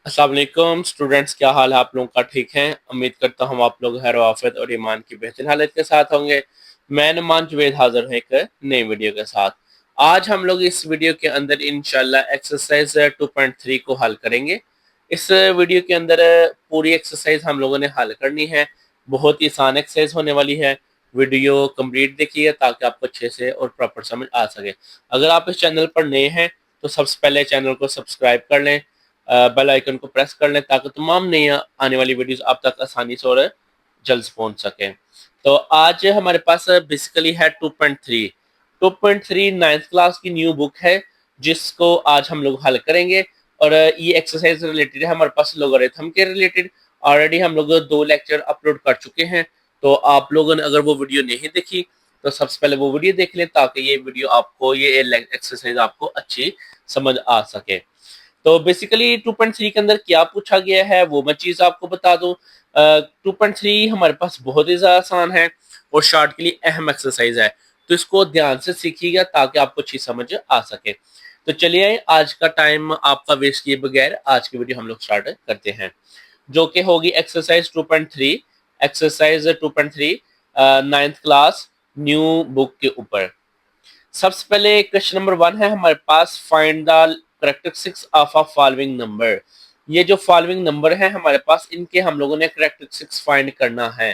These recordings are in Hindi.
अस्सलाम वालेकुम स्टूडेंट्स, क्या हाल है आप लोगों का? ठीक है, उम्मीद करता हूँ आप लोग खैर आफियत और ईमान की बेहतर हालत के साथ होंगे। मैं नुमान जुवेद हाजिर हूँ एक नई वीडियो के साथ। आज हम लोग इस वीडियो के अंदर इंशाल्लाह एक्सरसाइज 2.3 को हल करेंगे। इस वीडियो के अंदर पूरी एक्सरसाइज हम लोगों ने हल करनी है। बहुत ही आसान एक्सरसाइज होने वाली है। वीडियो कंप्लीट देखिएगा ताकि आपको अच्छे से और प्रॉपर समझ आ सके। अगर आप इस चैनल पर नए हैं तो सबसे पहले चैनल को सब्सक्राइब कर लें, बेल आइकन को प्रेस कर लें ताकि तमाम नई आने वाली वीडियोस आप तक आसानी से और जल्द पहुंच सकें। तो आज हमारे पास बेसिकली है 2.3। 2.3 नाइन्थ क्लास की न्यू बुक है जिसको आज हम लोग हल करेंगे। और ये एक्सरसाइज रिलेटेड है हमारे पास लोगरिथम के रिलेटेड। ऑलरेडी हम लोग 2 लेक्चर अपलोड कर चुके हैं। तो आप लोगों ने अगर वो वीडियो नहीं देखी तो सबसे पहले वो वीडियो देख लें ताकि ये वीडियो आपको ये एक्सरसाइज आपको अच्छी समझ आ सके। तो बेसिकली 2.3 के अंदर क्या पूछा गया है वो मैं चीज आपको बता दूं। 2.3 हमारे पास बहुत ही ज्यादा आसान है और शॉर्ट के लिए अहम एक्सरसाइज है। तो इसको ध्यान से सीखिएगा ताकि आपको अच्छी समझ आ सके। तो चलिए आज का टाइम आपका वेस्ट किए बगैर आज की वीडियो हम लोग स्टार्ट करते हैं, जो कि होगी exercise 2.3। Exercise 2.3 ninth class new book के ऊपर। सबसे पहले क्वेश्चन नंबर 1 है हमारे पास, find the characteristics of a following number. ये जो फॉलोइंग नंबर है हमारे पास इनके हम लोगों ने करेक्टरिस्टिक्स फाइंड करना है।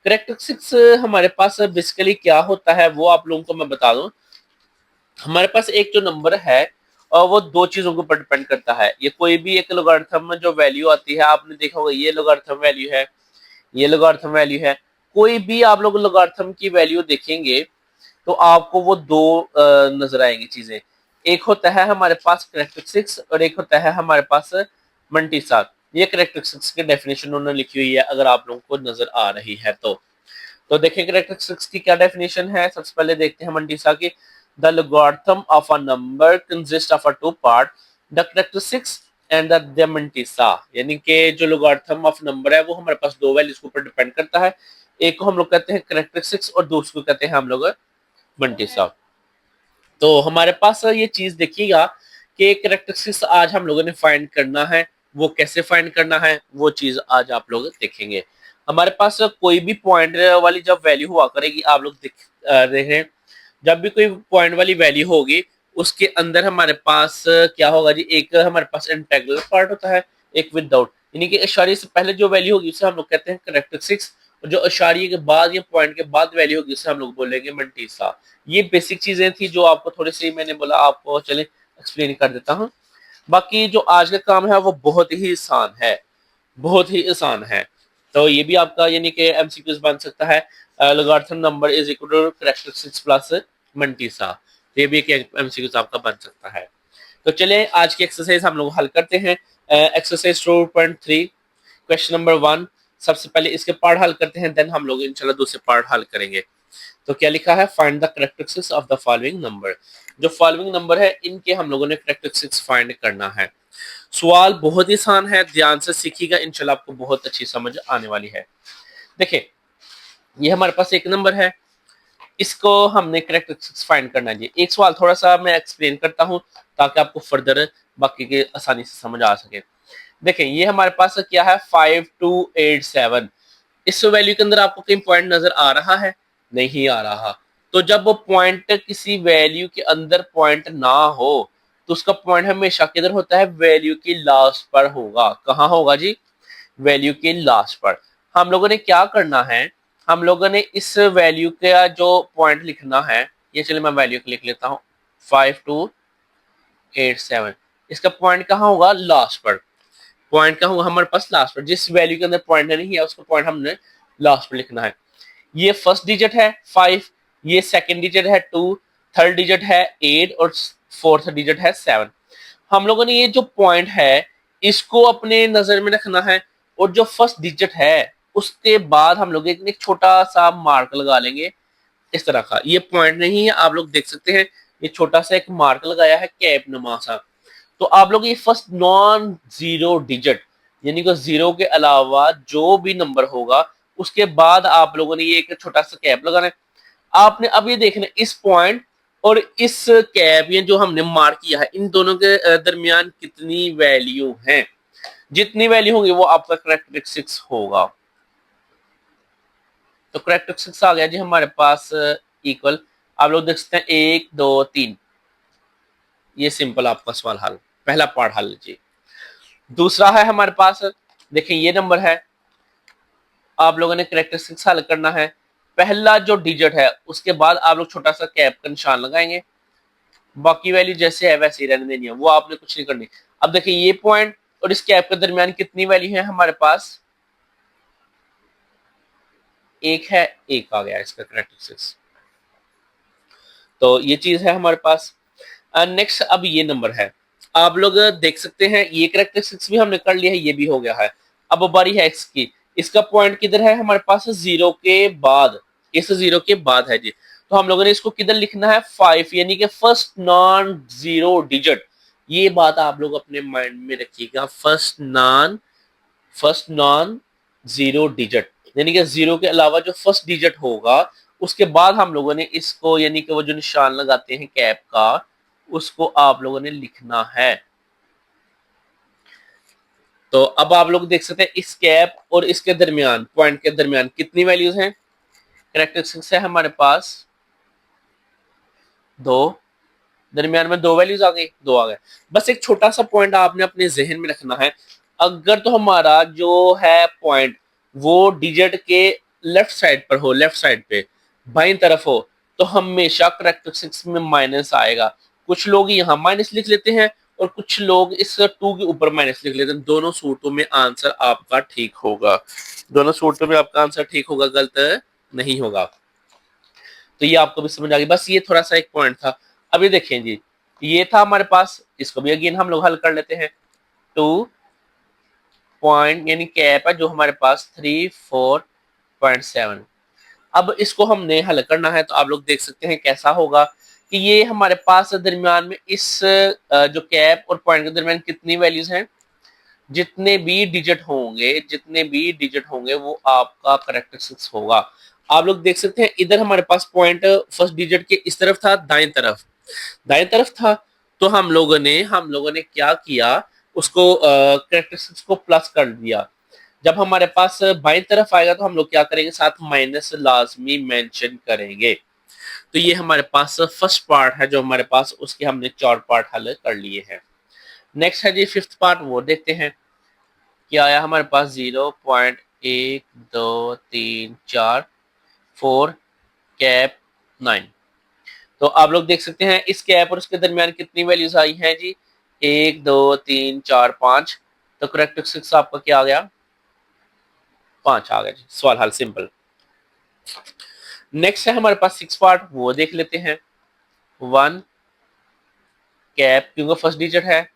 करेक्टरिस्टिक्स हमारे पास बेसिकली क्या होता है वो आप लोगों को मैं बता दूं। हमारे पास एक जो नंबर है और वो दो चीजों के ऊपर डिपेंड करता है। ये कोई भी एक लोगारिथम में जो वैल्यू आती है आपने देखा होगा, ये लोगारिथम वैल्यू है, ये लोगारिथम वैल्यू है। कोई भी आप लोग लोगारिथम की वैल्यू देखेंगे तो आपको वो दो नजर आएंगी चीजें। एक होता है हमारे पास करेक्टरिस्टिक्स और एक होता है हमारे पास मंटीसा। ये करेक्टरिस्टिक्स की डेफिनेशन उन्होंने लिखी हुई है अगर आप लोगों को नजर आ रही है तो देखिए करेक्टरिस्टिक्स की क्या डेफिनेशन है। सबसे पहले देखते हैं मंटीसा की। The logarithm of a number consist of a two part, the characteristics and the mantissa. यानी कि जो लोगारिथम ऑफ नंबर है वो हमारे पास दो वैल्यूज के ऊपर डिपेंड करता है। एक को हम लोग कहते हैं करेक्टरिस्टिक्स और दूसरे को कहते हैं हम लोग मंटीसा। तो हमारे पास ये चीज देखिएगा कि करेक्टरिस्टिक्स आज हम लोगों ने फाइंड करना है। वो कैसे फाइंड करना है वो चीज आज आप लोग देखेंगे। हमारे पास कोई भी पॉइंट वाली जब वैल्यू हुआ करेगी आप लोग देखें, जब भी कोई पॉइंट वाली वैल्यू होगी उसके अंदर हमारे पास क्या होगा जी, एक हमारे पास इंटेग्रल पार्ट होता है, एक विदाउट। यानी कि इशारे से पहले जो वैल्यू होगी उसे हम लोग कहते हैं करेक्टरिस्टिक्स, और जो इशारे के बाद या पॉइंट के बाद वैल्यू होगी उसे हम लोग बोलेंगे मंटीसा। ये बेसिक चीजें थी जो आपको थोड़ी सी मैंने बोला आपको चले एक्सप्लेन कर देता हूँ। बाकी जो आज का काम है वो बहुत ही आसान है, बहुत ही आसान है। तो ये भी आपका यानी कि एमसीक्यूज बन सकता है। Logarithm number is equal to characteristics plus mantissa. ये भी एक एमसीक्यूज आपका बन सकता है। तो चलिए आज की एक्सरसाइज हम लोग हल करते हैं। Exercise 2.3 question number 1। सबसे पहले इसके पार्ट हल करते हैं, देन हम लोग इंशाल्लाह दूसरे पार्ट हल करेंगे। तो क्या लिखा है, find the characteristics of the following number. जो फॉलोइंग नंबर है इनके हम लोगों ने करेक्टरिस्टिक्स फाइंड करना है। सवाल बहुत ही आसान है, ध्यान से सीखिएगा, इंशाल्लाह आपको बहुत अच्छी समझ आने वाली है। देखिए ये हमारे पास एक नंबर है, इसको हमने करेक्टरिस्टिक्स फाइंड करना है। एक सवाल थोड़ा सा मैं एक्सप्लेन करता हूँ ताकि आपको फर्दर बाकी के आसानी से समझ आ सके। देखिए ये हमारे पास क्या है 5287। इस वैल्यू के अंदर आपको कहीं पॉइंट नजर आ रहा है? नहीं आ रहा। तो जब वो पॉइंट किसी वैल्यू के अंदर पॉइंट ना हो तो उसका पॉइंट हमेशा किधर होता है? वैल्यू की लास्ट पर होगा। कहाँ होगा जी? वैल्यू के लास्ट पर। हम लोगों ने क्या करना है, हम लोगों ने इस वैल्यू का जो पॉइंट लिखना है, ये चलिए मैं वैल्यू लिख लेता हूँ 5287। इसका पॉइंट कहाँ होगा? लास्ट पर। पॉइंट कहाँ होगा हमारे पास? लास्ट पर। जिस वैल्यू के अंदर पॉइंट नहीं है उसका पॉइंट हमने लास्ट पर लिखना है। ये फर्स्ट डिजिट है 5, ये सेकंड डिजिट है 2, थर्ड डिजिट है 8 और फोर्थ डिजिट है 7। हम लोगों ने ये जो पॉइंट है इसको अपने नजर में रखना है, और जो फर्स्ट डिजिट है उसके बाद हम लोग एक छोटा सा मार्क लगा लेंगे इस तरह का। ये पॉइंट नहीं है, आप लोग देख सकते हैं ये छोटा सा एक मार्क लगाया है कैप नुमा सा। तो आप लोग ये फर्स्ट नॉन जीरो डिजिट यानी कि जीरो के अलावा जो भी नंबर होगा उसके बाद आप लोगों ने ये एक छोटा सा कैप लगाना है। आपने अब ये देखना इस पॉइंट और इस कैप ये जो हमने मार्क किया है इन दोनों के दरमियान कितनी वैल्यू है। जितनी वैल्यू होगी वो आपका करेक्टरिस्टिक्स होगा। तो करेक्टरिस्टिक्स आ गया जी हमारे पास इक्वल। आप लोग देख सकते हैं 1 2 3। ये सिंपल आपका सवाल हल, पहला पार्ट हल जी। दूसरा है हमारे पास, देखिए ये नंबर है, आप लोगों ने करेक्टरिस्टिक्स हल करना है। पहला जो डिजिट है उसके बाद आप लोग छोटा सा कैप का निशान लगाएंगे, बाकी वैल्यू जैसे है वैसे ही रहने देनी है, वो आपने कुछ नहीं करनी। अब देखिए ये पॉइंट और इस कैप के दरमियान कितनी वैल्यू है हमारे पास, एक है, एक आ गया इसका करेक्टरिस्टिक्स। तो ये चीज है हमारे पास। नेक्स्ट अब ये नंबर है, आप लोग देख सकते हैं ये करेक्टरिस्टिक्स भी हमने कर लिया है, ये भी हो गया है। अब बारी है एक्स की। इसका पॉइंट किधर है हमारे पास, जीरो के बाद, इस जीरो के बाद है जी। तो हम लोगों ने इसको किधर लिखना है, 5, यानी कि फर्स्ट नॉन जीरो डिजिट। ये बात आप लोग अपने माइंड में रखिएगा, फर्स्ट नॉन जीरो डिजिट, यानी कि जीरो के अलावा जो फर्स्ट डिजिट होगा उसके बाद हम लोगों ने इसको, यानी कि वो जो निशान लगाते हैं कैप का, उसको आप लोगों ने लिखना है। तो अब आप लोग देख सकते हैं इस कैप और इसके दरमियान, पॉइंट के दरमियान कितनी वैल्यूज हैं, करेक्टरिस्टिक्स है हमारे पास दो, दरमियान में दो वैल्यूज आ गई, दो आ गए। बस एक छोटा सा पॉइंट आपने अपने जहन में रखना है, अगर तो हमारा जो है पॉइंट वो डिजिट के लेफ्ट साइड पर हो, लेफ्ट साइड पे बाईं तरफ हो, तो हमेशा करेक्टरिस्टिक्स में माइनस आएगा। कुछ लोग यहाँ माइनस लिख लेते हैं और कुछ लोग इस टू के ऊपर माइनस लिख लेते हैं। दोनों सूरतों में आंसर आपका ठीक होगा, दोनों सूरतों में आपका आंसर ठीक होगा, गलत नहीं होगा। तो ये आपको भी समझ आ गई, बस ये थोड़ा सा एक पॉइंट था। अभी देखें जी, ये था हमारे पास, इसको भी अगेन हम लोग हल कर लेते हैं। टू पॉइंट यानी कैप है जो हमारे पास 34.7। अब इसको हमने हल करना है, तो आप लोग देख सकते हैं कैसा होगा कि ये हमारे पास दरमियान में इस जो कैप और पॉइंट के दरमियान कितनी वैल्यूज हैं, जितने भी डिजिट होंगे, जितने भी डिजिट होंगे वो आपका करेक्टरिस्टिक्स होगा। आप लोग देख सकते हैं इधर हमारे पास पॉइंट फर्स्ट डिजिट के इस तरफ था, दाएं तरफ, दाएं तरफ था। तो हम लोगों ने क्या किया, उसको करेक्टरिस्टिक्स को प्लस कर दिया। जब हमारे पास बाएं तरफ आएगा तो हम लोग क्या करेंगे, साथ माइनस लाजमी मेंशन करेंगे। तो ये हमारे पास फर्स्ट पार्ट है जो हमारे पास, उसके हमने 4 पार्ट हल कर लिए हैं। नेक्स्ट है जी फिफ्थ पार्ट, वो देखते हैं क्या आया हमारे पास, 0.1 2 3 4 4 कैप 9। तो आप लोग देख सकते हैं इस कैप और उसके दरमियान कितनी वैल्यूज आई हैं जी, 1 2 3 4 5। तो करेक्टरिस्टिक्स आपका क्या आ गया, 5 आ गया जी, सवाल हल सिंपल। नेक्स्ट है हमारे पास 6 पार्ट, वो देख लेते हैं। 1 कैप, क्योंकि फर्स्ट डिजिट है,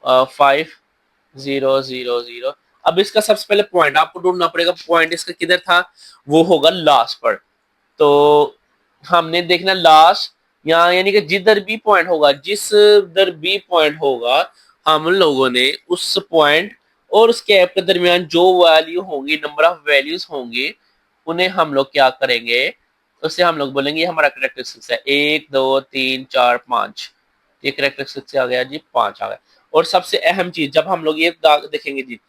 5 0 0 0। अब इसका सबसे पहले पॉइंट आपको ढूंढना पड़ेगा, पॉइंट इसका किधर था, वो होगा लास्ट पर। तो हमने देखना लास्ट, यहाँ यानी कि जिधर भी पॉइंट होगा, जिस दर भी पॉइंट होगा, हम लोगों ने उस पॉइंट और उस कैप के दरमियान जो वैल्यू होंगी, नंबर ऑफ वैल्यूज होंगे, उन्हें हम लोग क्या करेंगे, उससे हम लोग बोलेंगे ये हमारा करेक्टरिस्टिक्स है, 1 2 3 4 5। ये करेक्टरिस्टिक्स आ गया जी, 5 आ गया। और सबसे अहम चीज, जब हम लोग ये देखेंगे जी,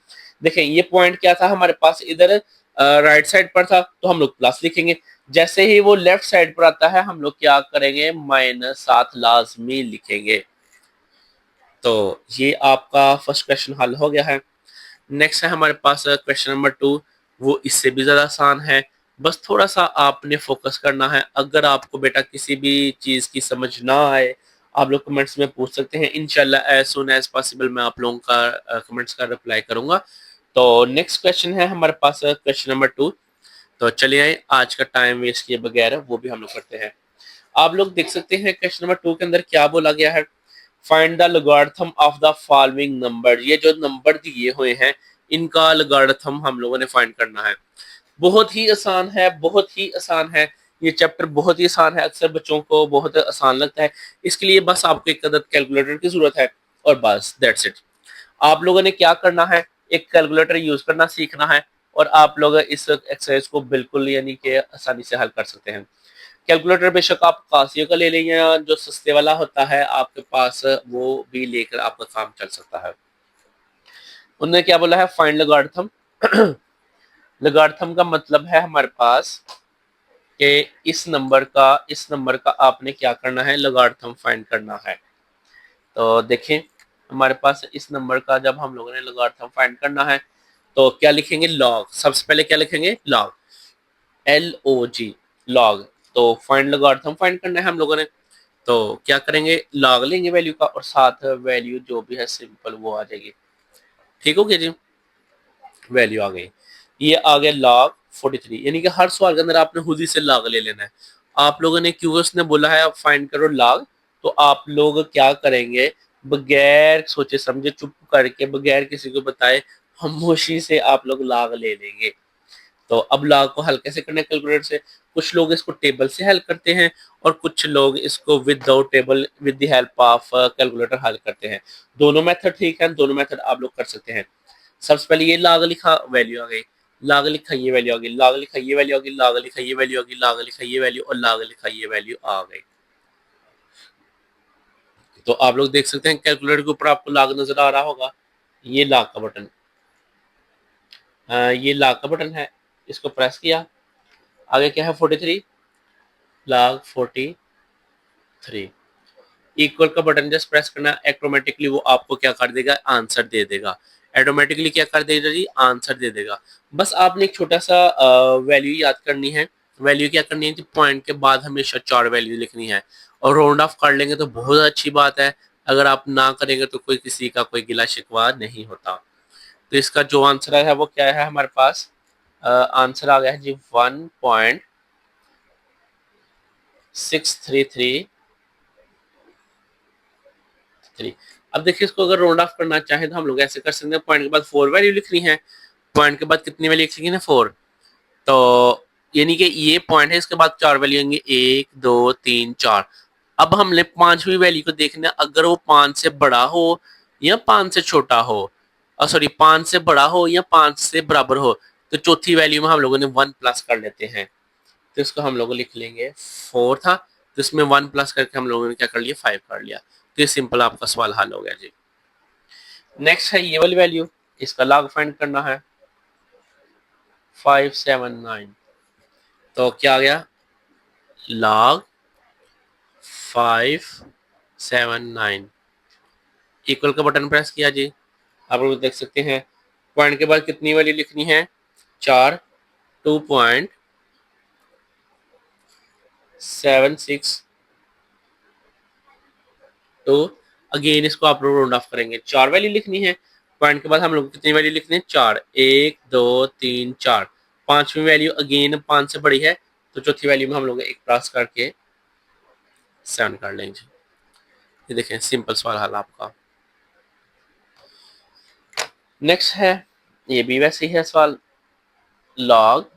देखें ये पॉइंट क्या था हमारे पास, इधर राइट साइड पर था, तो हम लोग प्लस लिखेंगे। जैसे ही वो लेफ्ट साइड पर आता है हम लोग क्या करेंगे, -7 लाजमी लिखेंगे। तो ये आपका फर्स्ट क्वेश्चन हल हो गया है। नेक्स्ट है हमारे पास क्वेश्चन नंबर 2, वो इससे भी ज्यादा आसान है। बस थोड़ा सा आपने फोकस करना है। अगर आपको बेटा किसी भी चीज की समझ ना आए, आप लोग कमेंट्स में पूछ सकते हैं, इंशाल्लाह एज सुन एज पॉसिबल मैं आप लोगों का कमेंट्स का रिप्लाई करूंगा। तो नेक्स्ट क्वेश्चन है हमारे पास क्वेश्चन नंबर 2। तो चलिए आज का टाइम वेस्ट किए बगैर वो भी हम लोग करते हैं। आप लोग देख सकते हैं क्वेश्चन नंबर 2 के अंदर क्या बोला गया है, find the logarithm of the following number. ये जो नंबर दिए हुए हैं इनका लोगारिथम हम लोगों ने फाइंड करना है। बहुत ही आसान है, बहुत ही आसान है। ये चैप्टर बहुत ही आसान है, अक्सर बच्चों को बहुत आसान लगता है। इसके लिए बस आपको एक अदद कैलकुलेटर की जरूरत है और बस दैट्स इट। आप लोगों ने क्या करना है, एक कैलकुलेटर यूज करना सीखना है और आप लोग इस एक्सरसाइज को बिल्कुल यानी कि आसानी से हल कर सकते हैं। कैलकुलेटर बेशक आप कासियो का ले लें या जो सस्ते वाला होता है आपके पास, वो भी लेकर आपका काम चल सकता है। उन्होंने क्या बोला है, फाइंड लॉगरिथम। लॉगरिथम का मतलब है हमारे पास कि इस नंबर का आपने क्या करना है, लॉगरिथम फाइंड करना है। तो देखें हमारे पास इस नंबर का जब हम लोगों ने लॉगरिथम फाइंड करना है तो क्या लिखेंगे, लॉग। सबसे पहले क्या लिखेंगे, लॉग, LOG, लॉग। तो फाइंड लॉगरिथम फाइंड करना है हम लोगों ने, तो क्या करेंगे, लॉग लेंगे वैल्यू का और साथ वैल्यू जो भी है सिंपल वो आ जाएगी। ठीक हो गया जी, वैल्यू आ गई, ये आ गया log 43। यानी कि हर सवाल के अंदर आपने खुद ही से log ले लेना है। आप लोगों ने क्यों उसने बोला है फाइंड करो log, तो आप लोग क्या करेंगे, बगैर सोचे समझे चुप करके बगैर किसी को बताए खामोशी से आप लोग log ले लेंगे। तो अब log को हल कैसे करना है कैलकुलेटर से, कुछ लोग इसको टेबल से हल करते हैं और कुछ लोग इसको without table with the help of calculator हल करते हैं। दोनों मेथड ठीक है, दोनों मेथड आप लोग कर सकते हैं। सबसे पहले ये लाग लिखा, वैल्यू आ गई, लाग लिखा ये वैल्यू आ गई, लाग लिखा ये वैल्यू आ गई, लाग लिखा ये वैल्यू आ गई, लाग लिखा ये वैल्यू और लाग लिखा ये वैल्यू आ गई। तो आप लोग देख सकते हैं कैलकुलेटर के ऊपर आपको लाग नजर आ रहा होगा, ये लाग का बटन, ये लाग का बटन है, इसको प्रेस किया, आगे क्या है 43, लाग 43, इक्वल का बटन जस्ट प्रेस करना, ऑटोमेटिकली वो आपको क्या कर देगा, आंसर दे देगा। ऑटोमेटिकली क्या कर देगा जी, आंसर दे देगा। बस आपने एक छोटा सा वैल्यू याद करनी है। वैल्यू क्या करनी है, पॉइंट के बाद हमेशा 4 वैल्यू लिखनी है और राउंड ऑफ कर लेंगे तो बहुत अच्छी बात है। अगर आप ना करेंगे तो कोई किसी का कोई गिला शिकवा नहीं होता। तो इसका जो आंसर है वो क्या है हमारे पास, आंसर आ गया है जी 1.633। अब देखिए इसको अगर राउंड ऑफ करना चाहे तो हम लोग ऐसे कर सकते हैं, पॉइंट के बाद 4 वैल्यू लिखनी है, पॉइंट के बाद कितनी वैल्यू लिखनी है, 4। तो यानी कि ये पॉइंट है, इसके बाद 4 वैल्यू होंगे, 1 2 3 4। अब हमने 5वीं वैल्यू को देखना, अगर वो 5 से बड़ा हो या 5 से छोटा हो, सॉरी 5 से बड़ा हो या 5 से बराबर हो, तो चौथी वैल्यू में हम लोगों ने 1 प्लस कर लेते हैं। तो इसको हम लोग लिख लेंगे 4 था, तो इसमें 1 प्लस करके हम लोगों ने क्या कर लिया, 5 कर लिया। तो ये सिंपल आपका सवाल हल हो गया जी। नेक्स्ट है ये वाली वैल्यू, इसका लॉग फाइंड करना है 579। तो क्या आ गया, लॉग 579, इक्वल का बटन प्रेस किया जी। आप लोग देख सकते हैं पॉइंट के बाद कितनी वैल्यू लिखनी है, 4, 2.76, तो अगेन इसको आप लोग राउंड ऑफ करेंगे, 4 वैल्यू लिखनी है। पॉइंट के बाद हम लोग कितनी वैल्यू लिखनी है, 4, 1 2 3 4। 5वीं वैल्यू अगेन 5 से बड़ी है, तो चौथी वैल्यू में हम लोग एक क्रॉस करके 7 कर लेंगे। ये देखें सिंपल सवाल हल आपका। नेक्स्ट है, ये भी वैसे ही है सवाल, लॉग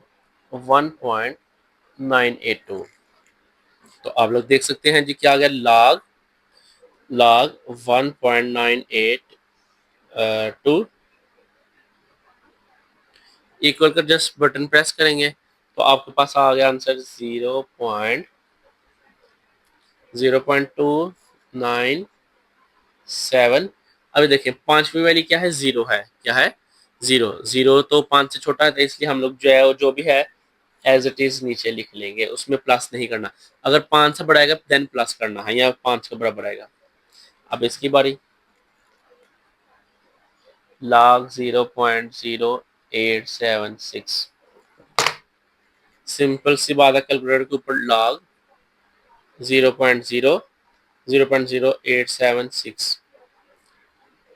1.982। तो आप लोग देख सकते हैं जी क्या आ गया, लॉग लॉग 1.982 इक्वल कर जस्ट बटन प्रेस करेंगे तो आपके पास आ गया आंसर 0.297। अभी देखिए 5वीं वैल्यू क्या है, 0 है, क्या है, 0। 0 तो 5 से छोटा है, तो इसलिए हम लोग जो है जो भी है एज इट इज नीचे लिख लेंगे, उसमें प्लस नहीं करना। अगर 5 से बड़ा आएगा देन प्लस करना है, या 5 के बराबर आएगा। अब इसकी बारी, log 0.0876, सिंपल सी बात है, कैलकुलेटर के ऊपर log 0.0876।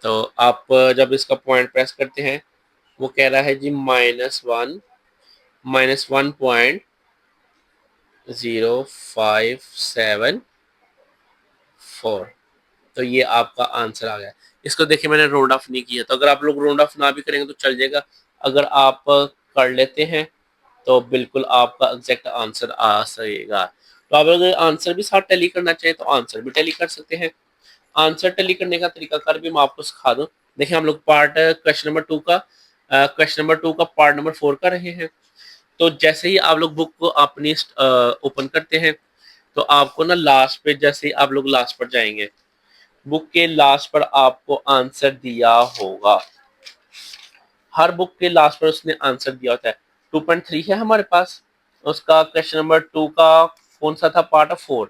तो आप जब इसका पॉइंट प्रेस करते हैं वो कह रहा है जी -1 तो ये आपका आंसर आ गया। इसको देखिए मैंने राउंड ऑफ नहीं किया, तो अगर आप लोग राउंड ऑफ ना भी करेंगे तो चल जाएगा। अगर आप कर लेते हैं तो बिल्कुल आपका एग्जैक्ट आंसर आ सकेगा। तो आप अगर आंसर भी साथ टैली करना चाहें तो आंसर भी टैली कर सकते हैं। आंसर टैली करने का तरीका कर भी मैं आपको सिखा दूं। देखिए हम लोग पार्ट क्वेश्चन नंबर 2 का पार्ट नंबर 4 कर रहे हैं। तो जैसे ही आप लोग बुक को अपनी ओपन करते हैं तो आपको ना लास्ट पे, जैसे ही आप लोग लास्ट पर जाएंगे, बुक के लास्ट पर आपको आंसर दिया होगा। हर बुक के लास्ट पर उसने आंसर दिया होता है। 2.3 है हमारे पास, उसका क्वेश्चन नंबर 2 का कौन सा था, पार्ट ऑफ 4।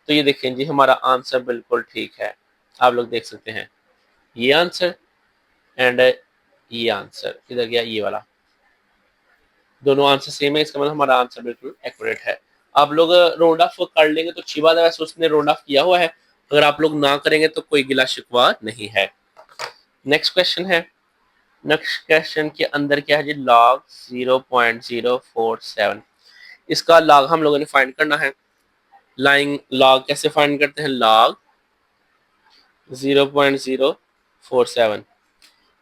तो ये देखें जी, हमारा आंसर बिल्कुल ठीक है। आप लोग देख सकते हैं ये आंसर एंड ये आंसर इधर गया, ये वाला, दोनों आंसर सेम है, इसका मतलब हमारा आंसर बिल्कुल एक्यूरेट है। आप लोग राउंड ऑफ कर लेंगे तो अच्छी बात है, वैसे उसने राउंड ऑफ किया हुआ है, अगर आप लोग ना करेंगे तो कोई गिला शिकवा नहीं है। नेक्स्ट क्वेश्चन है, नेक्स्ट क्वेश्चन के अंदर क्या है जी, लॉग 0.047। इसका लॉग हम लोगों ने फाइंड करना है। लाइन लॉग कैसे फाइंड करते हैं, लॉग 0.047,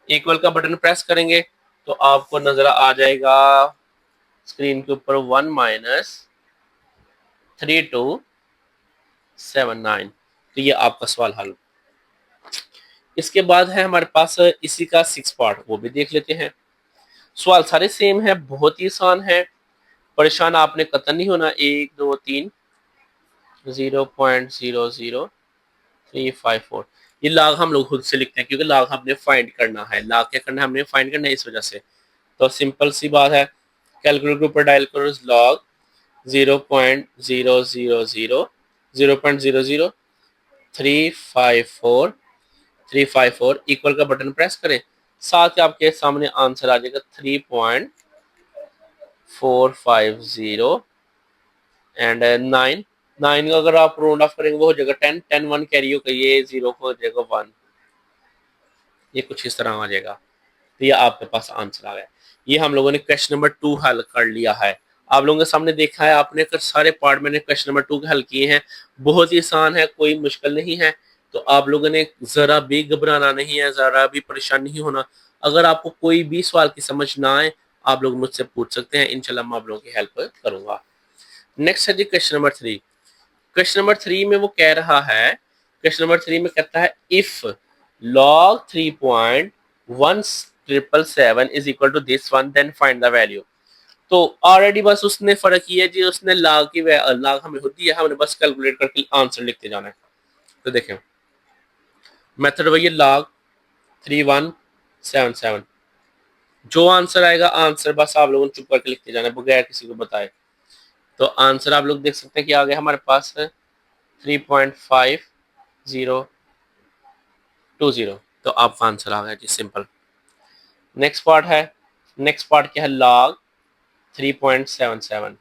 इक्वल का बटन प्रेस करेंगे तो आपको नजर आ जाएगा स्क्रीन के ऊपर 1-3279। तो ये आपका सवाल हल। इसके बाद है हमारे पास इसी का 6 पार्ट, वो भी देख लेते हैं। सवाल सारे सेम है, बहुत ही आसान है, परेशान आपने कतई नहीं होना। 1 2 3 0.00354, ये लाग हम लोग खुद से लिखते हैं क्योंकि लाग हमने फाइंड करना है। लाग क्या करना है, हमने फाइंड करना है, इस वजह से। तो सिंपल सी बात है, कैलकुलेटर के ऊपर डायल करो लॉग 0.0000354 इक्वल का बटन प्रेस करें, साथ ही आपके सामने आंसर आ जाएगा 3.450 एंड 9 का अगर आप राउंड ऑफ करेंगे वो हो जाएगा 10, 10 1 कैरी होगा, ये 0 को हो जाएगा 1, ये कुछ इस तरह आ जाएगा। तो ये आपके पास आंसर आ गया। ये हम लोगों ने क्वेश्चन नंबर 2 हल कर लिया है। आप लोगों के सामने देखा है आपने, सारे पार्ट मैंने क्वेश्चन नंबर 2 के हल किए हैं। बहुत ही आसान है, कोई मुश्किल नहीं है। तो आप लोगों ने जरा भी घबराना नहीं है, जरा भी परेशान नहीं होना। अगर आपको कोई भी सवाल की समझ ना आए, आप लोग मुझसे पूछ सकते हैं, इंशाल्लाह मैं आप लोगों की हेल्प करूंगा। नेक्स्ट है जी क्वेश्चन नंबर 3। क्वेश्चन नंबर 3 में वो कह रहा है, क्वेश्चन नंबर 3 में कहता है if log 3.1777 is equal to this one then find the value. तो ऑलरेडी बस उसने फर्क किया जी, उसने log की log हमें होती है, हमने बस कैलकुलेट करके आंसर लिखते जाना है। तो देखें मेथड वही है, log 3177, जो आंसर आएगा आंसर बस आप लोगों ने चुप करके लिखते जाना है बगैर किसी को बताए। तो आंसर आप लोग देख सकते हैं कि आ गया हमारे पास 3.5020, तो आपका आंसर आ गया जी, सिंपल। नेक्स्ट पार्ट है, नेक्स्ट पार्ट क्या है, log 3.77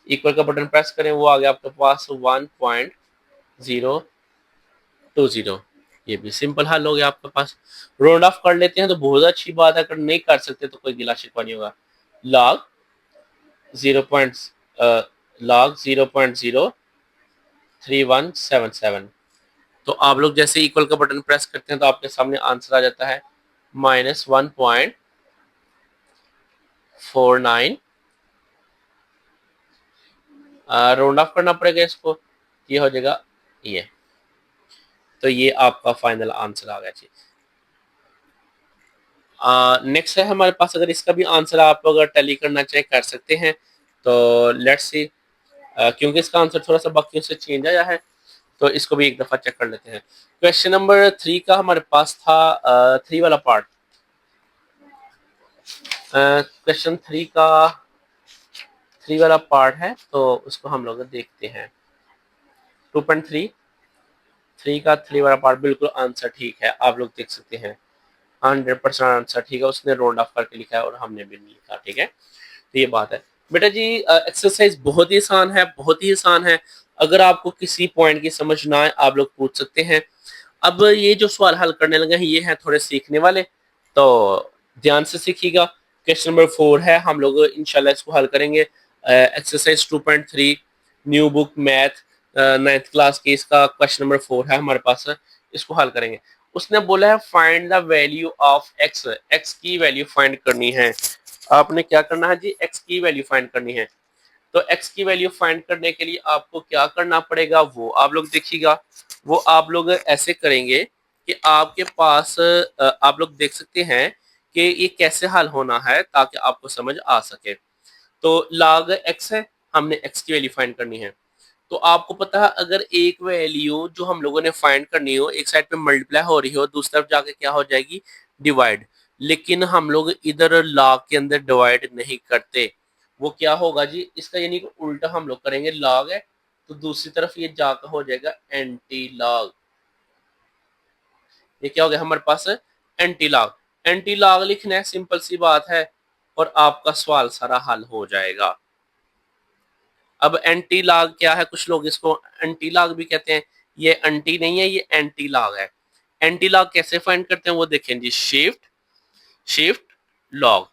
इक्वल का बटन प्रेस करें, वो आ गया आपके पास 1.020। ये भी सिंपल हल हो गया आपके पास। राउंड ऑफ कर लेते हैं तो बहुत अच्छी बात है, अगर नहीं कर सकते तो कोई गिला शिकवा नहीं होगा। log 0. log 0.03177। तो आप लोग जैसे इक्वल का बटन प्रेस करते हैं तो आपके सामने आंसर आ जाता है -1.49। राउंड ऑफ करना पड़ेगा इसको, ये हो जाएगा ये। तो ये आपका फाइनल आंसर आ गया जी। नेक्स्ट है हमारे पास, अगर इसका भी आंसर आप अगर टैली करना चाहे कर सकते हैं। तो लेट्स सी, क्योंकि इसका आंसर थोड़ा सा बाकियों से चेंज आया है, तो इसको भी एक दफा चेक कर लेते हैं। क्वेश्चन नंबर 3 का हमारे पास था 3 वाला पार्ट। क्वेश्चन 3 का 3 वाला पार्ट है, तो उसको हम लोग देखते हैं। 2.3 का 3 वाला पार्ट बिल्कुल आंसर ठीक है, आप लोग देख सकते हैं 100% आंसर ठीक है। उसने राउंड ऑफ करके लिखा है और हमने भी नहीं लिखा, ठीक है। तो ये बात है बेटा जी। एक्सरसाइज बहुत ही आसान है, बहुत ही आसान है। अगर आपको किसी पॉइंट की समझ ना आए, आप लोग पूछ सकते हैं। अब ये जो सवाल हल करने लगे हैं, ये है थोड़े सीखने वाले, तो ध्यान से सीखिएगा। क्वेश्चन नंबर 4 है, हम लोग इंशाल्लाह इसको हल करेंगे। Exercise 2.3 new book math 9th class की, इसका क्वेश्चन नंबर 4 है हमारे पास, इसको हल करेंगे। उसने बोला है find the value of x, x की वैल्यू फाइंड करनी है। आपने क्या करना है जी, एक्स की वैल्यू फाइंड करनी है। तो एक्स की वैल्यू फाइंड करने के लिए आपको क्या करना पड़ेगा वो आप लोग देखिएगा। वो आप लोग ऐसे करेंगे कि आपके पास आप लोग देख सकते हैं कि ये कैसे हल होना है ताकि आपको समझ आ सके। तो log x है, हमने x की वैल्यू फाइंड करनी है। तो आपको पता है अगर एक वैल्यू जो हम लोगों ने फाइंड करनी हो एक साइड पे मल्टीप्लाई हो रही हो, दूसरी तरफ जाके क्या हो जाएगी, डिवाइड। लेकिन हम लोग इधर लॉग के अंदर डिवाइड नहीं करते। वो क्या होगा जी, इसका यानी कि उल्टा हम लोग करेंगे, लॉग है तो दूसरी तरफ ये जाकर हो जाएगा एंटी लॉग। ये क्या हो गया हमारे पास, एंटी लॉग। एंटी लॉग लिखना है, सिंपल सी बात है, और आपका सवाल सारा हल हो जाएगा। अब एंटी लॉग क्या है, कुछ लोग इसको एंटी लॉग भी कहते हैं। ये एंटी नहीं है, ये एंटी लॉग है। एंटी लॉग कैसे फाइंड करते हैं वो देखें जी, shift shift log,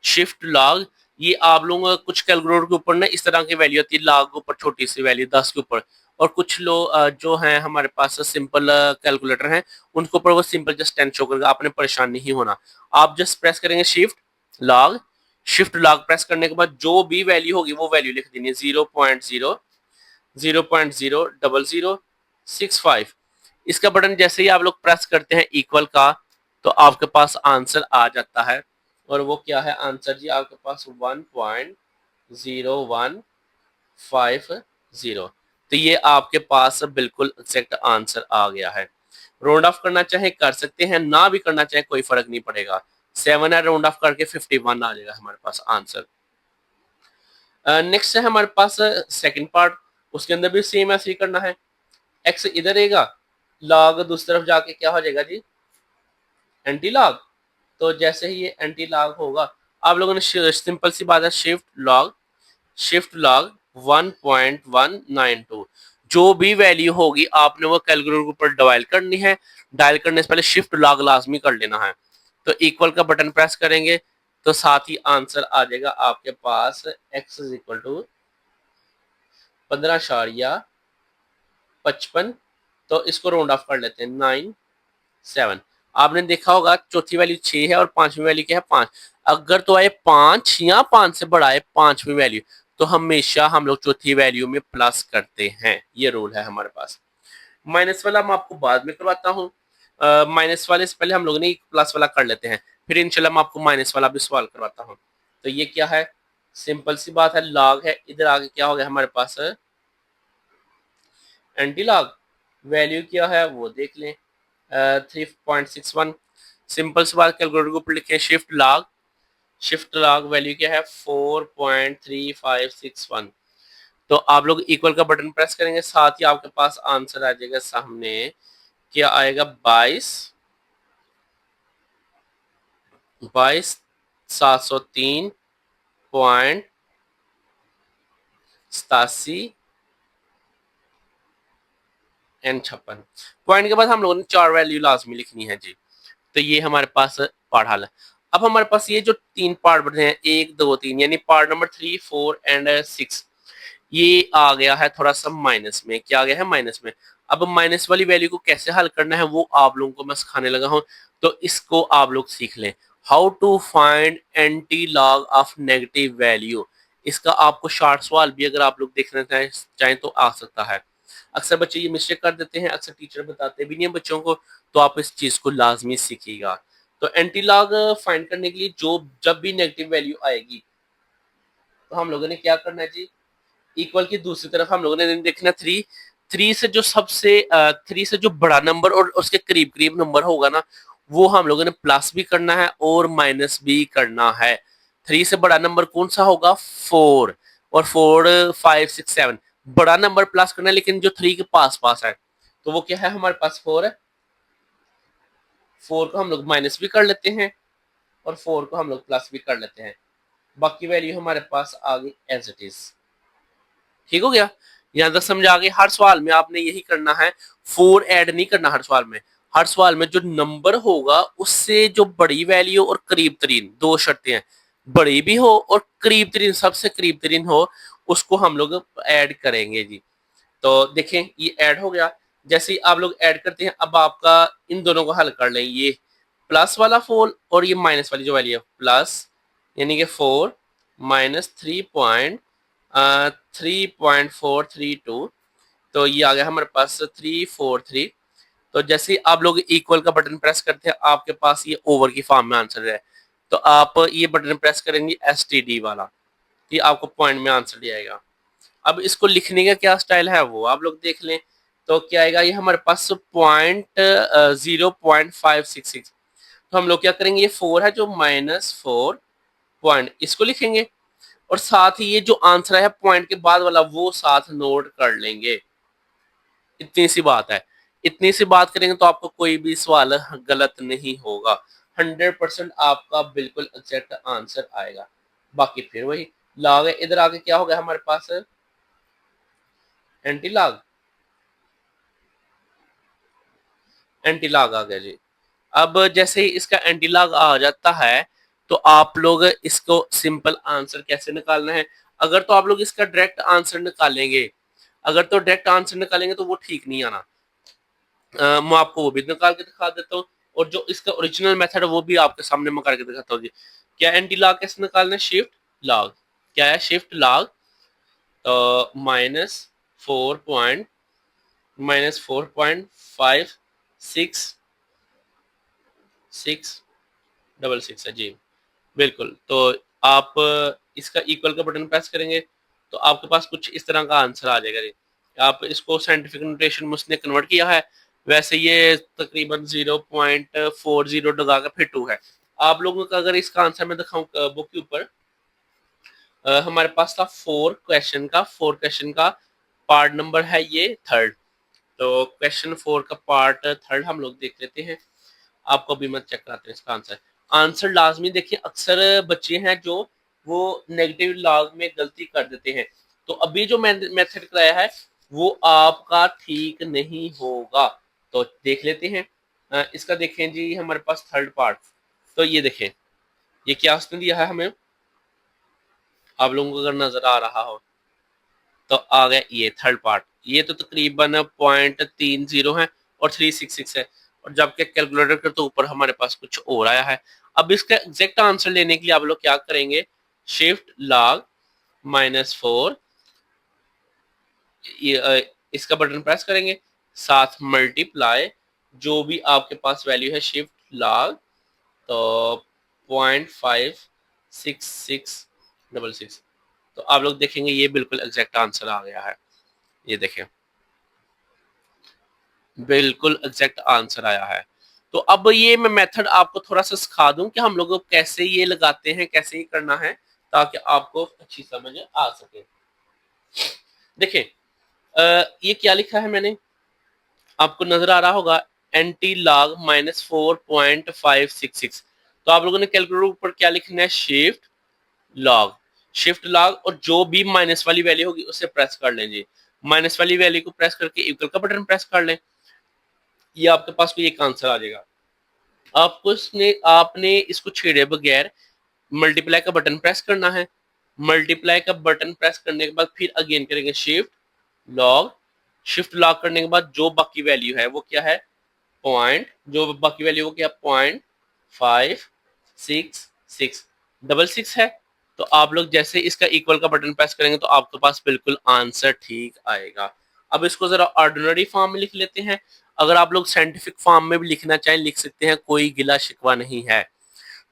shift log. ये आप लोग कुछ कैलकुलेटर के ऊपर ना इस तरह की वैल्यू होती है, लॉग के ऊपर छोटी सी वैल्यू 10 के ऊपर, और कुछ लोग जो हैं हमारे पास सिंपल कैलकुलेटर हैं, उनके ऊपर वो सिंपल जस्ट 10 शो करेगा। आपने परेशान नहीं होना, आप जस्ट प्रेस करेंगे shift log. Shift log press करने के बाद जो भी वैल्यू होगी वो वैल्यू लिख देनी है, 0.0 0.00065। इसका बटन जैसे ही आप लोग प्रेस करते हैं इक्वल का, तो आपके पास आंसर आ जाता है। और वो क्या है आंसर जी, आपके पास 1.0150। तो ये आपके पास बिल्कुल एग्जैक्ट आंसर आ गया है। राउंड ऑफ करना चाहे कर सकते हैं, ना भी करना चाहे कोई फर्क नहीं पड़ेगा। 7 है, राउंड ऑफ करके 51 आ जाएगा हमारे पास आंसर। नेक्स्ट है हमारे पास सेकंड पार्ट, उसके अंदर भी सेम ऐसे ही करना है। एक्स इधर रहेगा, लॉग दूसरी तरफ जाके क्या हो जाएगा जी, एंटी लॉग। तो जैसे ही ये एंटी लॉग होगा, आप लोगों ने सिंपल सी बात है, शिफ्ट लॉग 1.192, जो भी वैल्यू होगी आपने वो कैलकुलेटर के ऊपर डायल करनी है। डायल करने से पहले शिफ्ट लॉग लाजमी कर लेना है। तो इक्वल का बटन प्रेस करेंगे तो साथ ही आंसर आ जाएगा आपके पास, x इज इक्वल टू 15.55। तो इसको राउंड ऑफ कर लेते हैं, 9.7। आपने देखा होगा चौथी वैल्यू 6 है और पांचवी वैल्यू क्या है, 5। अगर तो आए 5 या 5 से बड़ा है पांचवी वैल्यू, तो हमेशा हम लोग चौथी वैल्यू में प्लस करते हैं। ये रूल है हमारे पास। माइनस वाला मैं आपको बाद में करवाता हूँ। माइनस वाले से पहले हम लोग ने प्लस वाला कर लेते हैं, फिर इंशाल्लाह मैं आपको माइनस वाला भी सवाल करवाता हूँ। तो ये क्या है, सिंपल सी बात है, लॉग है, इधर आगे क्या हो गया हमारे पास, एंटी लॉग। वैल्यू क्या है वो देख लें, 3.61। सिंपल सी बात, कैलकुलेटर के ऊपर लिखें शिफ्ट लॉग वैल्यू क्या है, 4.3561। तो आप लोग इक्वल का बटन प्रेस करेंगे, साथ ही आपके पास आंसर आ जाएगा सामने, क्या आएगा, 22,703.87 एंड 56 पॉइंट के बाद हम लोगों ने 4 वैल्यू लाजमी लिखनी है जी। तो ये हमारे पास पार्ट हल है। अब हमारे पास ये जो 3 पार्ट बने हैं, 1 2 3, यानी पार्ट नंबर 3 4 एंड 6, ये आ गया है थोड़ा सा माइनस में। क्या आ गया है, माइनस में। अब माइनस वाली वैल्यू को कैसे हल करना है वो आप लोगों को मैं सिखाने लगा हूं, तो इसको आप लोग सीख लें। How to find anti log of negative value. इसका आपको शॉर्ट सवाल भी अगर आप लोग देखना चाहें तो आ सकता है। अक्सर बच्चे ये मिस्टेक कर देते हैं, अक्सर टीचर बताते भी नहीं है बच्चों को, तो आप इस चीज को लाजमी सीखिएगा। तो एंटी लॉग फाइंड करने के लिए जो जब भी नेगेटिव वैल्यू आएगी, तो हम लोगों ने क्या करना है जी, इक्वल की दूसरी तरफ हम लोगों ने देखना 3। 3 से जो बड़ा नंबर और उसके करीब करीब नंबर होगा ना, वो हम लोगों ने प्लस भी करना है और माइनस भी करना है। 3 से बड़ा नंबर कौन सा होगा, 4। और 4 5 6 7 बड़ा नंबर प्लस करना है, लेकिन जो 3 के पास पास है, तो वो क्या है हमारे पास, 4 है। 4 को हम लोग माइनस भी कर लेते हैं और 4 को हम लोग प्लस भी कर लेते हैं। बाकी वैल्यू हमारे पास आ गई एज इट इज। ठीक हो गया, यहां तक समझ आ गई। हर सवाल में आपने यही करना है, 4 ऐड नहीं करना हर सवाल में। हर सवाल में जो नंबर होगा उससे जो बड़ी वैल्यू और करीब तरीन, दो शर्तें हैं, बड़ी भी हो और करीब तरीन, सबसे करीब तरीन हो, उसको हम लोग ऐड करेंगे जी। तो देखें ये ऐड हो गया। जैसे ही आप लोग ऐड करते हैं, अब आपका इन दोनों को हल कर लें, ये प्लस वाला 4 और ये माइनस वाली जो वैल्यू है, प्लस यानी कि 4 माइनस 3.432, तो ये आ गया हमारे पास 343। तो जैसे ही आप लोग इक्वल का बटन प्रेस करते हैं, आपके पास ये ओवर की फॉर्म में आंसर है। तो आप ये बटन प्रेस करेंगे STD वाला, ये आपको पॉइंट में आंसर दिया जाएगा। अब इसको लिखने का क्या स्टाइल है वो आप लोग देख लें। तो क्या आएगा, ये हमारे पास 0.0566, तो हम लोग क्या करेंगे, ये 4 है जो -4 पॉइंट, इसको लिखेंगे और साथ ही ये जो आंसर है पॉइंट के बाद वाला वो साथ नोट कर लेंगे। इतनी सी बात है, इतनी सी बात करेंगे तो आपको कोई भी सवाल गलत नहीं होगा, 100% आपका बिल्कुल एग्जैक्ट आंसर आएगा। बाकी फिर वही लॉग है, इधर आगे क्या हो गया हमारे पास, एंटी लॉग, एंटी लॉग आ गया जी। अब जैसे ही इसका एंटी लॉग आ जाता है तो आप लोग इसको सिंपल आंसर कैसे निकालना है, अगर तो आप लोग इसका डायरेक्ट आंसर निकालेंगे, अगर तो डायरेक्ट आंसर निकालेंगे तो वो ठीक नहीं आना। मैं आपको वो भी निकाल के दिखा देता हूँ, और जो इसका ओरिजिनल मेथड है वो भी आपके सामने मैं करके दिखाता हूँ जी। क्या एंटी लॉग कैसे निकालना है, शिफ्ट लॉग, क्या है शिफ्ट लॉग, तो -4.6 है जी, बिल्कुल। तो आप इसका इक्वल का बटन प्रेस करेंगे तो आपके पास कुछ इस तरह का आंसर आ जाएगा जी। आप इसको साइंटिफिक नोटेशन में उसने कन्वर्ट किया है, वैसे ये तकरीबन 0.40 लगा कर फिर 2 है। आप लोगों का अगर इसका आंसर मैं दिखाऊं बुक के ऊपर, हमारे पास था 4 क्वेश्चन का पार्ट नंबर है ये थर्ड। तो क्वेश्चन 4 का पार्ट थर्ड हम लोग देख लेते हैं, आपको भी मत चेक कराते हैं इसका आंसर। आंसर लाजमी देखिए, अक्सर बच्चे हैं जो वो नेगेटिव लॉग में गलती कर देते हैं, तो अभी जो मेथड कराया है वो आपका ठीक नहीं होगा। तो देख लेते हैं, इसका देखें जी हमारे पास थर्ड पार्ट, तो ये देखें ये क्या उसने दिया है हमें, आप लोगों को अगर नजर आ रहा हो तो आ गया ये थर्ड पार्ट, ये तो तकरीबन 0.30 है और 366 है, और जबकि कैलकुलेटर के तो ऊपर हमारे पास कुछ और आया है। अब इसका एग्जैक्ट आंसर लेने के लिए आप लोग क्या करेंगे, शिफ्ट लॉग -4, इसका बटन प्रेस करेंगे, साथ मल्टीप्लाई जो भी आपके पास वैल्यू है शिफ्ट लॉग, तो 0.56666, तो आप लोग देखेंगे ये बिल्कुल एग्जैक्ट आंसर आ गया है, ये देखें बिल्कुल एग्जैक्ट आंसर आया है। तो अब ये मैं मेथड आपको थोड़ा सा सिखा दूं कि हम लोग कैसे ये लगाते हैं, कैसे ये करना है, ताकि आपको अच्छी समझ आ सके। देखिए ये क्या लिखा है मैंने, आपको नजर आ रहा होगा, एंटी लॉग -4.566, तो आप लोगों ने कैलकुलेटर ऊपर क्या लिखना है, शिफ्ट लॉग, शिफ्ट लॉग, और जो भी माइनस वाली वैल्यू होगी उसे प्रेस कर लें जी, माइनस वाली वैल्यू को प्रेस करके इक्वल का बटन प्रेस कर लें, ये आपके पास कोई एक आंसर आ जाएगा। आपको इसने आपने इसको छेड़े बगैर मल्टीप्लाई का बटन प्रेस करना है, मल्टीप्लाई का बटन प्रेस करने के बाद फिर अगेन करेंगे शिफ्ट लॉग, शिफ्ट लॉग करने के बाद जो बाकी वैल्यू है वो क्या है, पॉइंट, जो बाकी वैल्यू वो क्या, 0.566 है। तो आप लोग जैसे इसका इक्वल का बटन प्रेस करेंगे तो आपके पास बिल्कुल आंसर ठीक आएगा। अब इसको जरा ऑर्डिनरी फॉर्म में लिख लेते हैं, अगर आप लोग साइंटिफिक फॉर्म में भी लिखना चाहें लिख सकते हैं, कोई गिला शिकवा नहीं है।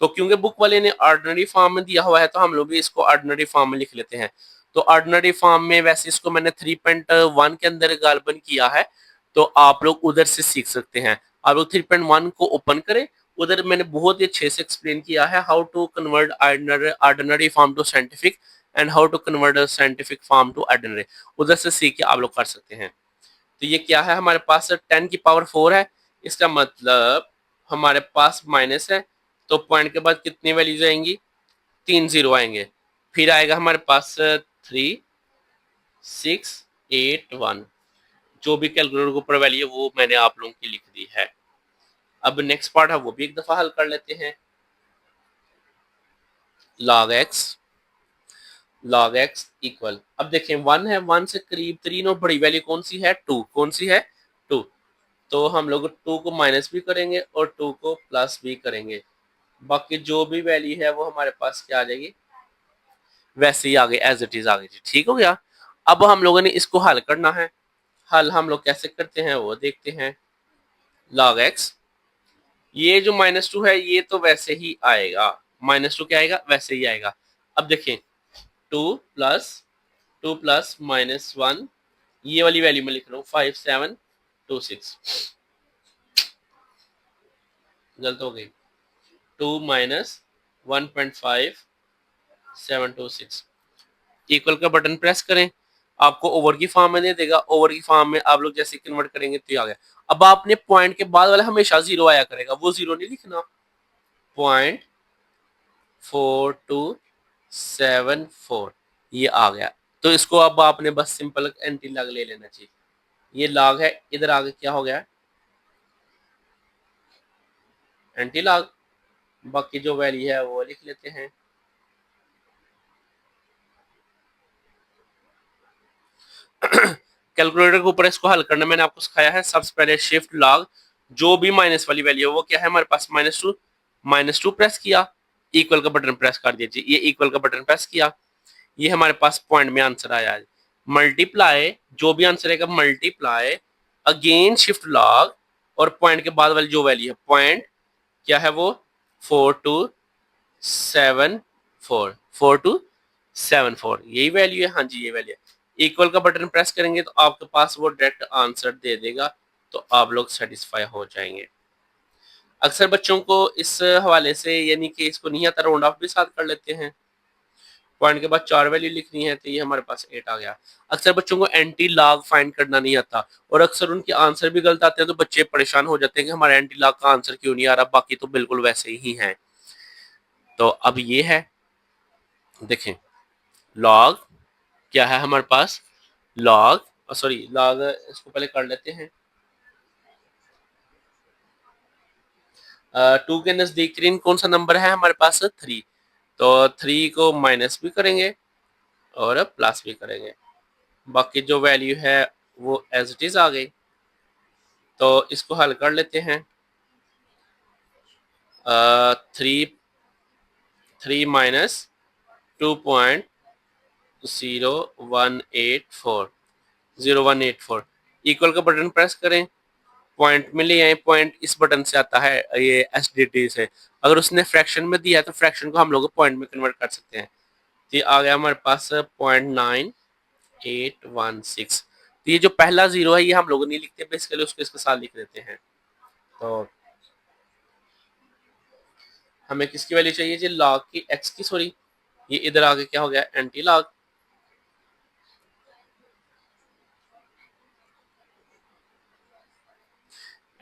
तो क्योंकि बुक वाले ने ऑर्डिनरी फॉर्म में दिया हुआ है तो हम लोग भी इसको ऑर्डिनरी फॉर्म में लिख लेते हैं। तो ऑर्डिनरी फॉर्म में वैसे इसको मैंने 3.1 के अंदर गालबन किया है, तो आप लोग उधर से सीख सकते हैं। आप लोग 3.1 को ओपन करें, उधर मैंने बहुत ही अच्छे से एक्सप्लेन किया है how to convert ordinary form to scientific and how to convert scientific form to ordinary, उधर से सीख के आप लोग कर सकते हैं। तो ये क्या है हमारे पास 10 की पावर 4 है, इसका मतलब हमारे पास माइनस है, तो पॉइंट के बाद कितनी वैल्यूज आएंगी, 3 जीरो आएंगे, फिर आएगा हमारे पास 3681, जो भी कैलकुलेटर के ऊपर वैल्यू है वो मैंने आप लोगों की लिख दी है। अब नेक्स्ट पार्ट है वो भी एक दफा हल कर लेते हैं, log x इक्वल, अब देखें 1 है, 1 से करीब 3 और बड़ी वैल्यू कौन सी है, 2, कौन सी है 2, तो हम लोग 2 को माइनस भी करेंगे और 2 को प्लस भी करेंगे, बाकी जो भी वैल्यू है वो हमारे पास क्या आ जाएगी, वैसे ही आगे एज इट इज आ गई, ठीक हो गया। अब हम लोगों ने इसको हल करना है, हल हम लोग कैसे करते हैं वो देखते हैं। log x, ये जो -2 है ये तो वैसे ही आएगा, -2 क्या आएगा, वैसे ही आएगा। अब देखें 2 प्लस -1, ये वाली वैल्यू में लिख रहा हूँ 5726, गलत हो गई, 2 माइनस 1.5726 इक्वल का बटन प्रेस करें, आपको ओवर की फॉर्म में दे देगा। ओवर की फॉर्म में आप लोग जैसे कन्वर्ट करेंगे तो ये आ गया। अब आपने पॉइंट के बाद वाला हमेशा जीरो आया करेगा, वो जीरो नहीं लिखना। 0.4274 ये आ गया। तो इसको अब आपने बस सिंपल एंटी लॉग ले लेना चाहिए। ये लॉग है, इधर आगे क्या हो गया, एंटी लॉग। बाकी जो वैल्यू है वो लिख लेते हैं। कैलकुलेटर के ऊपर इसको हल करना मैंने आपको सिखाया है। सबसे पहले शिफ्ट लॉग, जो भी माइनस वाली वैल्यू है वो क्या है हमारे पास, -2 प्रेस किया, इक्वल का बटन प्रेस कर दीजिए। ये इक्वल का बटन प्रेस किया, ये हमारे पास पॉइंट में आंसर आया है। मल्टीप्लाई, जो भी आंसर आएगा मल्टीप्लाई अगेन शिफ्ट लॉग, और पॉइंट के बाद वाली जो वैल्यू है, पॉइंट क्या है वो 4274 यही वैल्यू है। हाँ जी, ये वैल्यू है। इक्वल का बटन प्रेस करेंगे तो आपके पास वो डायरेक्ट आंसर दे देगा, तो आप लोग सेटिस्फाई हो जाएंगे। अक्सर बच्चों को इस हवाले से, यानी कि इसको नहीं आता, राउंड ऑफ भी साथ कर लेते हैं। पॉइंट के बाद 4 वैल्यू लिखनी है, तो ये हमारे पास 8 आ गया। अक्सर बच्चों को एंटी लॉग फाइंड करना नहीं आता, और अक्सर उनके आंसर भी गलत आते हैं, तो बच्चे परेशान हो जाते हैं कि हमारा एंटी लॉग का आंसर क्यों नहीं आ रहा, बाकी तो बिल्कुल वैसे ही है। तो अब ये है, देखें लॉग क्या है हमारे पास, लॉग सॉरी लॉग, इसको पहले कर लेते हैं। 2 के नजदीक तीन कौन सा नंबर है हमारे पास, 3। तो 3 को माइनस भी करेंगे और प्लस भी करेंगे, बाकी जो वैल्यू है वो एज इट इज आ गई। तो इसको हल कर लेते हैं। 3 माइनस 2.0184 इक्वल का बटन प्रेस करें, पॉइंट में ले आए। पॉइंट इस बटन से आता है, ये एसडीटी से। अगर उसने फ्रैक्शन में दिया है तो फ्रैक्शन को हम लोग पॉइंट में कन्वर्ट कर सकते हैं। तो ये आ गया हमारे पास 0.9816। तो ये जो पहला जीरो है ये हम लोग नहीं लिखते बेसिकली, उसको इसके साथ लिख देते हैं। तो हमें किसकी वैल्यू चाहिए जी, लॉग की, एक्स की, सॉरी ये इधर आगे क्या हो गया, एंटी लॉग।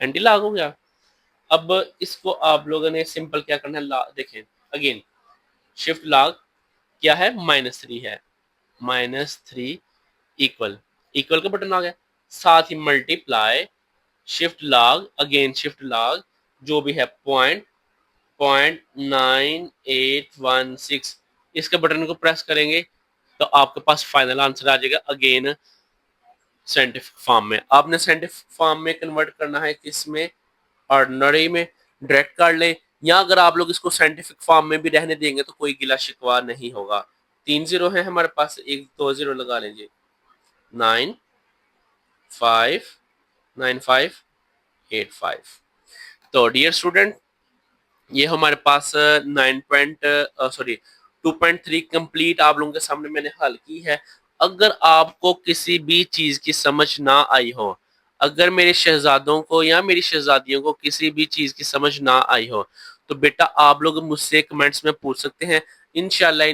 एंटी लॉग हो गया। अब इसको आप लोगों ने सिंपल क्या करना है, देखें अगेन शिफ्ट लॉग क्या है, -3 है, -3 इक्वल, इक्वल का बटन आ गया। साथ ही multiply shift log again shift log, जो भी है पॉइंट 0.9816, इसके बटन को प्रेस करेंगे तो आपके पास फाइनल आंसर आ जाएगा अगेन साइंटिफिक फॉर्म में। आपने साइंटिफिक फॉर्म में कन्वर्ट करना है किसमें, ऑर्डिनरी में, डायरेक्ट कर ले, या अगर आप लोग इसको साइंटिफिक फॉर्म में भी रहने देंगे तो कोई गिला शिकवा नहीं होगा। 3 जीरो है हमारे पास, एक 2 जीरो लगा लीजिए, 959585। तो डियर स्टूडेंट, ये हमारे पास 2.3 कंप्लीट आप लोगों के सामने मैंने हल की है। अगर आपको किसी भी चीज की समझ ना आई हो, अगर मेरे शहजादों को या मेरी शहजादियों को किसी भी चीज की समझ ना आई हो, तो बेटा आप लोग मुझसे कमेंट्स में पूछ सकते हैं। इंशाल्लाह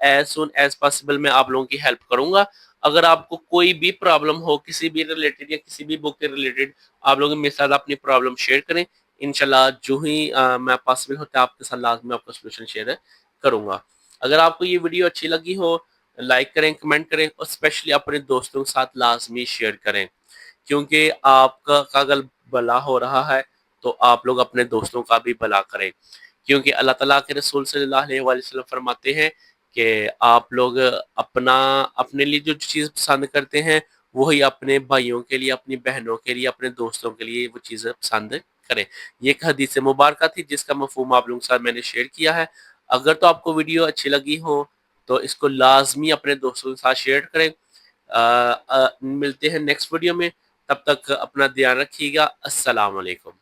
एज सुन एज पॉसिबल मैं आप लोगों की हेल्प करूंगा। अगर आपको कोई भी प्रॉब्लम हो किसी भी रिलेटेड या किसी भी बुक के रिलेटेड, आप लोग मेरे साथ अपनी प्रॉब्लम शेयर करें। इंशाल्लाह जो ही मैं पॉसिबल होता है आपके साथ लाजमी आपका सोल्यूशन शेयर करूंगा। अगर आपको ये वीडियो अच्छी लगी हो, लाइक करें, कमेंट करें, और स्पेशली अपने दोस्तों के साथ लाजमी शेयर करें, क्योंकि आपका अगर भला हो रहा है तो आप लोग अपने दोस्तों का भी भला करें। क्योंकि अल्लाह ताला के रसूल सल्लल्लाहु अलैहि वसल्लम फरमाते हैं कि आप लोग अपना अपने लिए जो चीज़ पसंद करते हैं वही अपने भाइयों के लिए, अपनी बहनों के लिए, अपने दोस्तों के लिए वो चीज़ें पसंद करें। ये एक हदीस मुबारक थी जिसका मफहूम आप लोगों के साथ मैंने शेयर किया है। अगर तो आपको वीडियो अच्छी लगी हो तो इसको लाजमी अपने दोस्तों के साथ शेयर करें। मिलते हैं नेक्स्ट वीडियो में, तब तक अपना ध्यान रखिएगा। अस्सलाम वालेकुम।